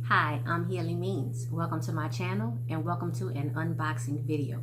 Hi, I'm Healy. Welcome to my channel and welcome to an unboxing video.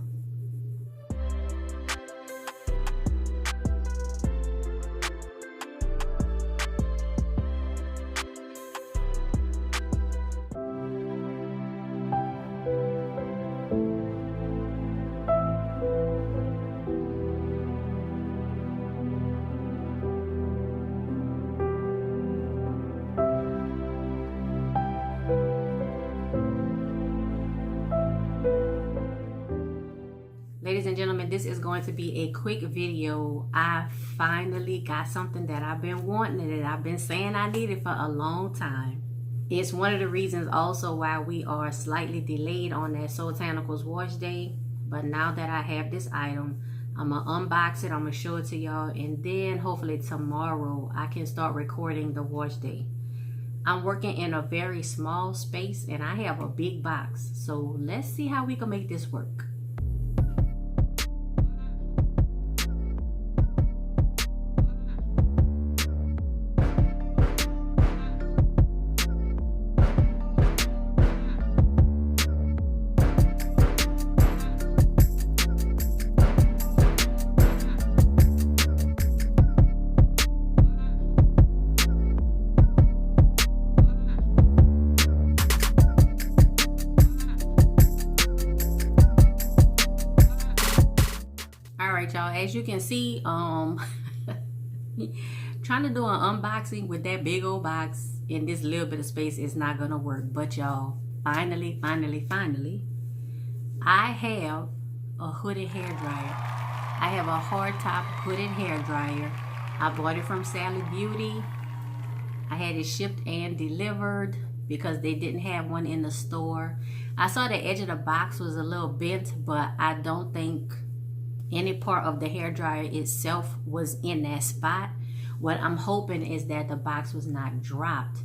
Ladies and gentlemen, this is going to be a quick video. I finally got something that I've been wanting and that I've been saying I needed for a long time. It's one of the reasons also why we are slightly delayed on that Soultanicals wash day. But now that I have this item, I'm going to unbox it, I'm going to show it to y'all, and then hopefully tomorrow I can start recording the wash day. I'm working in a very small space and I have a big box. So let's see how we can make this work. Y'all, as you can see, trying to do an unboxing with that big old box in this little bit of space is not gonna work. But y'all, finally I have a hooded hair dryer. I have a hardtop hooded hair dryer. I bought it from Sally Beauty. I had it shipped and delivered because they didn't have one in the store. I saw the edge of the box was a little bent, but I don't think any part of the hair dryer itself was in that spot. What I'm hoping is that the box was not dropped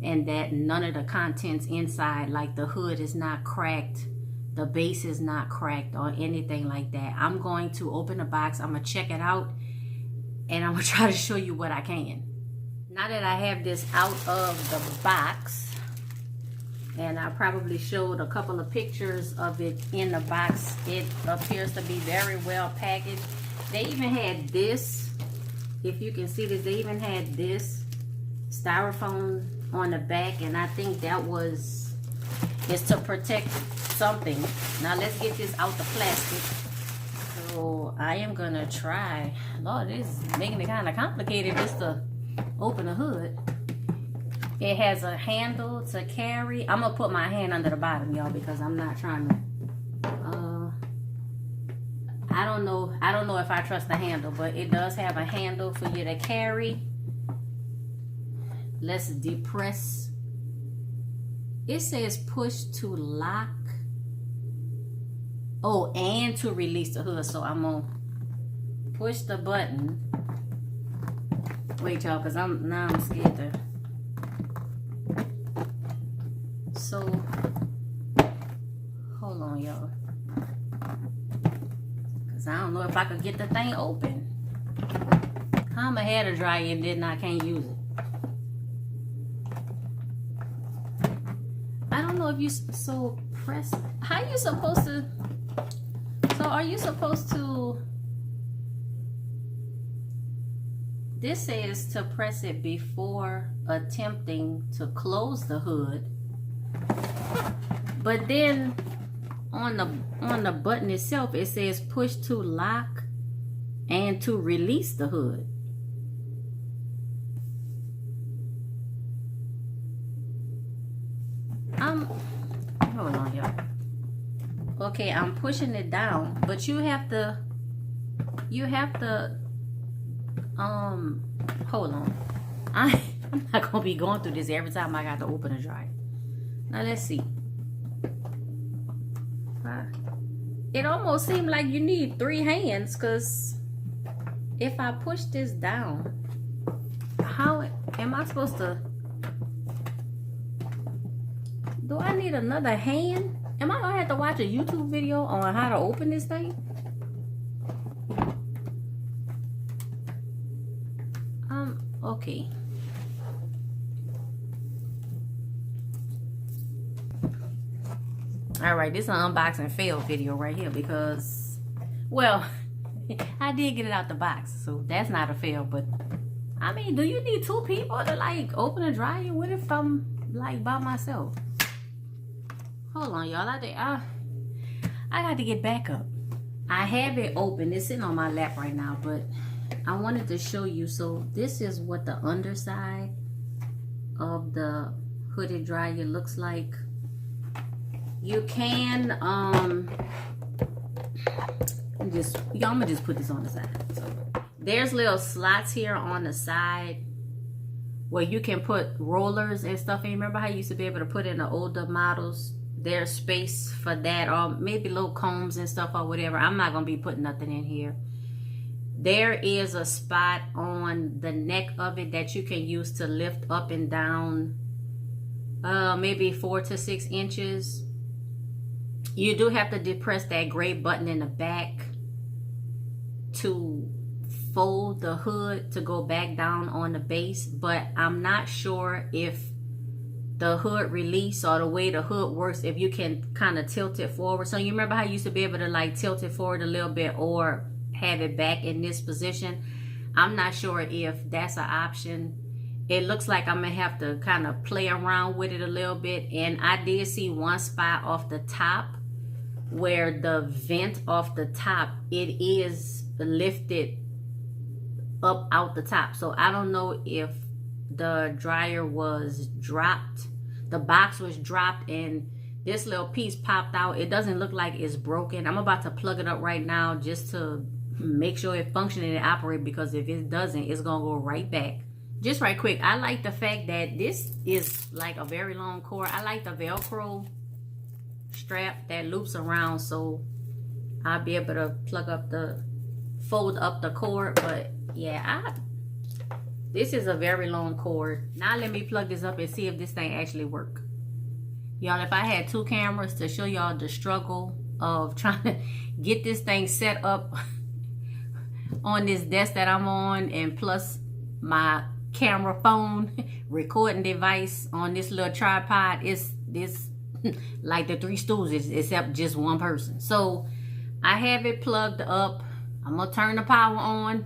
and that none of the contents inside, like the hood, is not cracked, the base is not cracked or anything like that. I'm going to open the box, I'm gonna check it out, and I'm gonna try to show you what I can. Now that I have this out of the box, and I probably showed a couple of pictures of it in the box. It appears to be very well packaged. They even had this, if you can see this, they even had this styrofoam on the back, and I think that is to protect something. Now let's get this out the plastic. So I am gonna try. Lord, this is making it kind of complicated just to open the hood. It has a handle to carry. I'm gonna put my hand under the bottom, y'all, because I'm not trying to I don't know if I trust the handle, but it does have a handle for you to carry. Let's depress. It says push to lock. Oh, and to release the hood. So I'm gonna push the button. Wait, y'all, because I'm scared to. So, hold on, y'all, because I don't know if I could get the thing open. How am I hair dryer and then I can't use it? I don't know if you, so press, how you supposed to, so are you supposed to, this says to press it before attempting to close the hood. But then on the button itself, it says push to lock and to release the hood. Hold on, y'all. Okay, I'm pushing it down, but you have to hold on. I'm not gonna be going through this every time I got to open a dryer. Now let's see. It almost seemed like you need 3 hands, because if I push this down, how am I supposed to? Do I need another hand? Am I gonna have to watch a YouTube video on how to open this thing? Okay. All right, this is an unboxing fail video right here because, well, I did get it out the box, so that's not a fail. But I mean, do you need two people to like open a dryer? What if I'm like by myself? Hold on, y'all. I got to get back up. I have it open. It's sitting on my lap right now, but I wanted to show you. So this is what the underside of the hooded dryer looks like. You can I'm gonna just put this on the side. So there's little slots here on the side where you can put rollers and stuff. And remember how you used to be able to put in the older models? There's space for that, or maybe little combs and stuff or whatever. I'm not gonna be putting nothing in here. There is a spot on the neck of it that you can use to lift up and down maybe 4 to 6 inches. You do have to depress that gray button in the back to fold the hood to go back down on the base, but I'm not sure if the hood release or the way the hood works, if you can kind of tilt it forward. So you remember how you used to be able to like tilt it forward a little bit or have it back in this position? I'm not sure if that's an option. It looks like I'm gonna have to kind of play around with it a little bit. And I did see one spot off the top where the vent off the top, it is lifted up out the top. So I don't know if the dryer was dropped, the box was dropped and this little piece popped out. It doesn't look like it's broken. I'm about to plug it up right now just to make sure it functions and operates, because if it doesn't, it's gonna go right back. Just right quick, I like the fact that this is like a very long cord. I like the Velcro strap that loops around, so I'll be able to fold up the cord. But yeah, this is a very long cord. Now let me plug this up and see if this thing actually works. Y'all, if I had 2 cameras to show y'all the struggle of trying to get this thing set up on this desk that I'm on, and plus my camera phone recording device on this little tripod, is this like the Three Stooges except just one person. So I have it plugged up. I'm gonna turn the power on.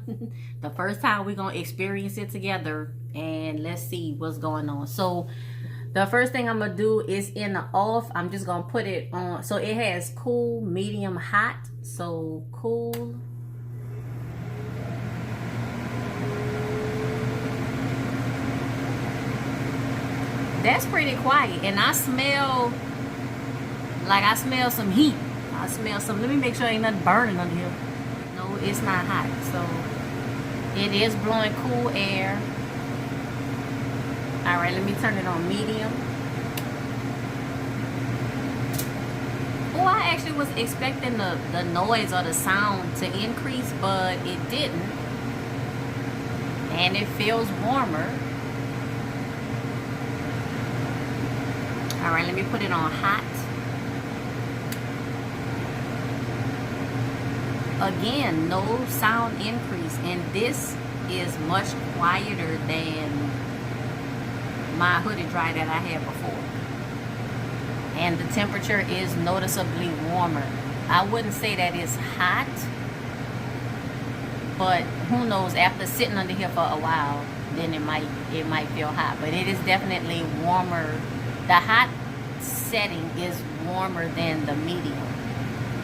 The first time we're gonna experience it together, and let's see what's going on. So the first thing I'm gonna do is in the off, I'm just gonna put it on. So it has cool, medium, hot. So cool. That's pretty quiet, and I smell some heat. I smell some. Let me make sure ain't nothing burning under here. No, it's not hot. So it is blowing cool air. All right, let me turn it on medium. Oh, I actually was expecting the noise or the sound to increase, but it didn't. And it feels warmer. All right, let me put it on hot. Again, no sound increase, and this is much quieter than my hooded dryer that I had before. And the temperature is noticeably warmer. I wouldn't say that it's hot, but who knows, after sitting under here for a while, then it might feel hot. But it is definitely warmer. The hot setting is warmer than the medium.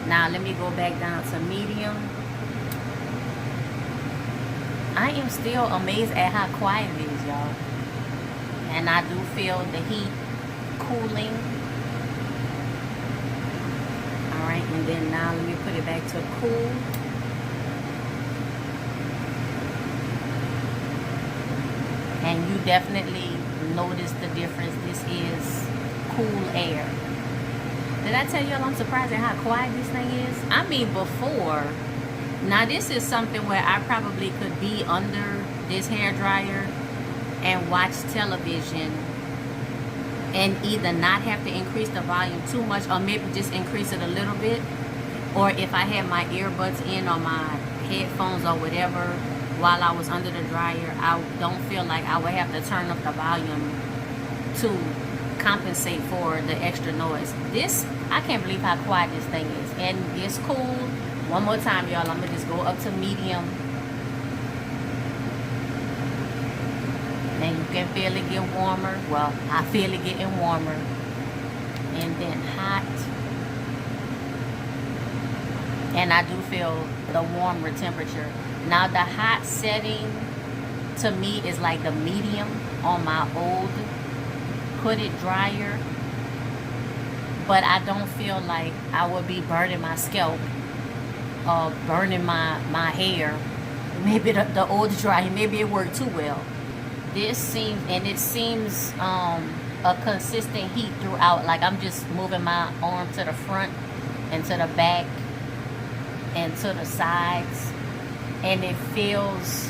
Now let me go back down to medium. I am still amazed at how quiet it is, y'all. And I do feel the heat cooling. Alright, and then now let me put it back to cool. And you definitely notice the difference. This is cool air. Did I tell y'all I'm surprised at how quiet this thing is? I mean, before, now this is something where I probably could be under this hair dryer and watch television and either not have to increase the volume too much, or maybe just increase it a little bit. Or if I had my earbuds in or my headphones or whatever while I was under the dryer, I don't feel like I would have to turn up the volume to compensate for the extra noise. This, I can't believe how quiet this thing is. And it's cool. One more time, y'all. I'm going to just go up to medium. And you can feel it get warmer. Well, I feel it getting warmer. And then hot. And I do feel the warmer temperature. Now the hot setting to me is like the medium on my old hooded dryer. But I don't feel like I would be burning my scalp or burning my hair. Maybe the old dryer, maybe it worked too well. This seems, and it seems a consistent heat throughout. Like I'm just moving my arm to the front and to the back and to the sides, and it feels,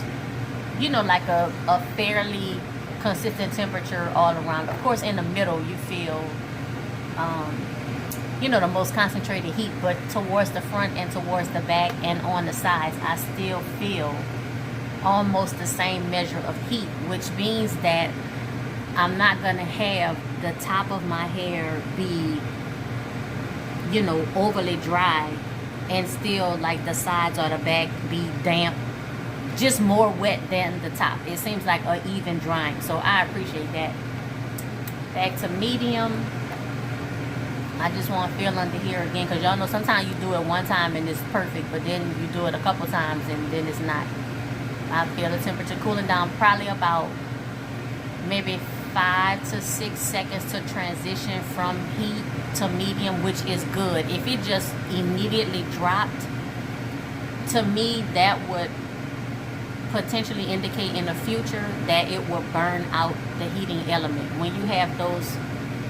you know, like a fairly consistent temperature all around. Of course, in the middle you feel you know, the most concentrated heat, but towards the front and towards the back and on the sides, I still feel almost the same measure of heat, which means that I'm not gonna have the top of my hair be, you know, overly dry and still like the sides or the back be damp, just more wet than the top. It seems like an even drying, so I appreciate that. Back to medium. I just want to feel under here again, because y'all know sometimes you do it one time and it's perfect, but then you do it a couple times and then it's not. I feel the temperature cooling down probably about maybe 5 to 6 seconds to transition from heat to medium, which is good. If it just immediately dropped, to me that would potentially indicate in the future that it will burn out the heating element. When you have those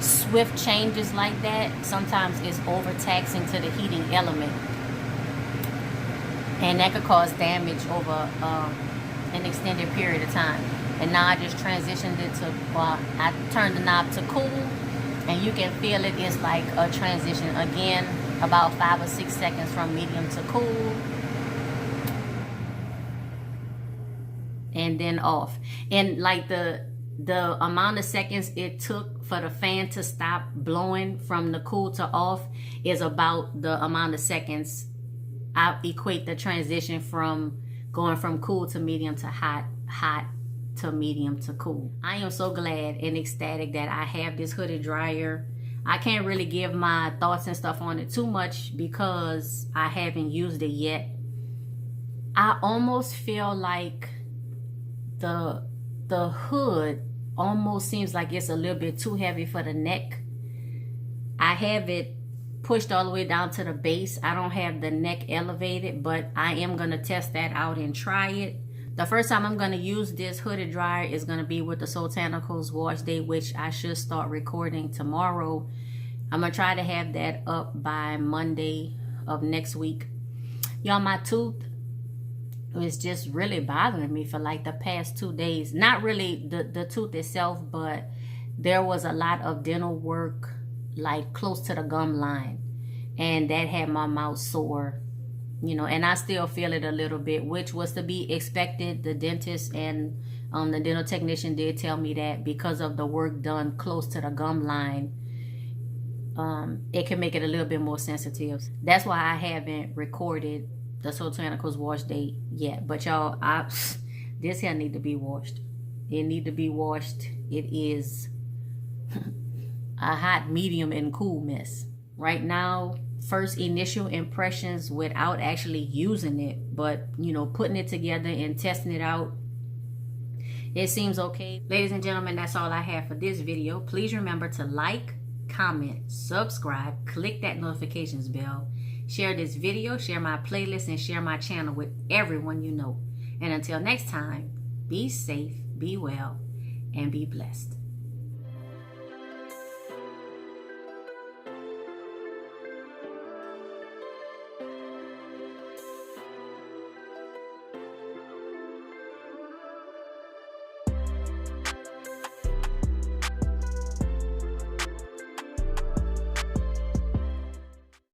swift changes like that, sometimes it's overtaxing to the heating element, and that could cause damage over an extended period of time. And now I just transitioned it to, well, I turned the knob to cool, and you can feel it. It's like a transition again, about 5 or 6 seconds from medium to cool, and then off. And like the amount of seconds it took for the fan to stop blowing from the cool to off is about the amount of seconds I equate the transition from going from cool to medium to hot, hot to medium to cool. I am so glad and ecstatic that I have this hooded dryer. I can't really give my thoughts and stuff on it too much because I haven't used it yet. I almost feel like the hood almost seems like it's a little bit too heavy for the neck. I have it pushed all the way down to the base. I don't have the neck elevated, but I am going to test that out and try it. The first time I'm going to use this hooded dryer is going to be with the Soultanicals wash day, which I should start recording tomorrow. I'm going to try to have that up by Monday of next week. Y'all, my tooth is just really bothering me for like the past 2 days. Not really the tooth itself, but there was a lot of dental work like close to the gum line, and that had my mouth sore, you know, and I still feel it a little bit, which was to be expected. The dentist and the dental technician did tell me that because of the work done close to the gum line, it can make it a little bit more sensitive. That's why I haven't recorded the Soultanicals wash day yet. But y'all, this hair need to be washed. It need to be washed. It is a hot, medium, and cool mess right now. First initial impressions without actually using it, but you know, putting it together and testing it out, it seems okay. Ladies and gentlemen, that's all I have for this video. Please remember to like, comment, subscribe, click that notifications bell, share this video, share my playlist, and share my channel with everyone you know. And until next time, be safe, be well, and be blessed.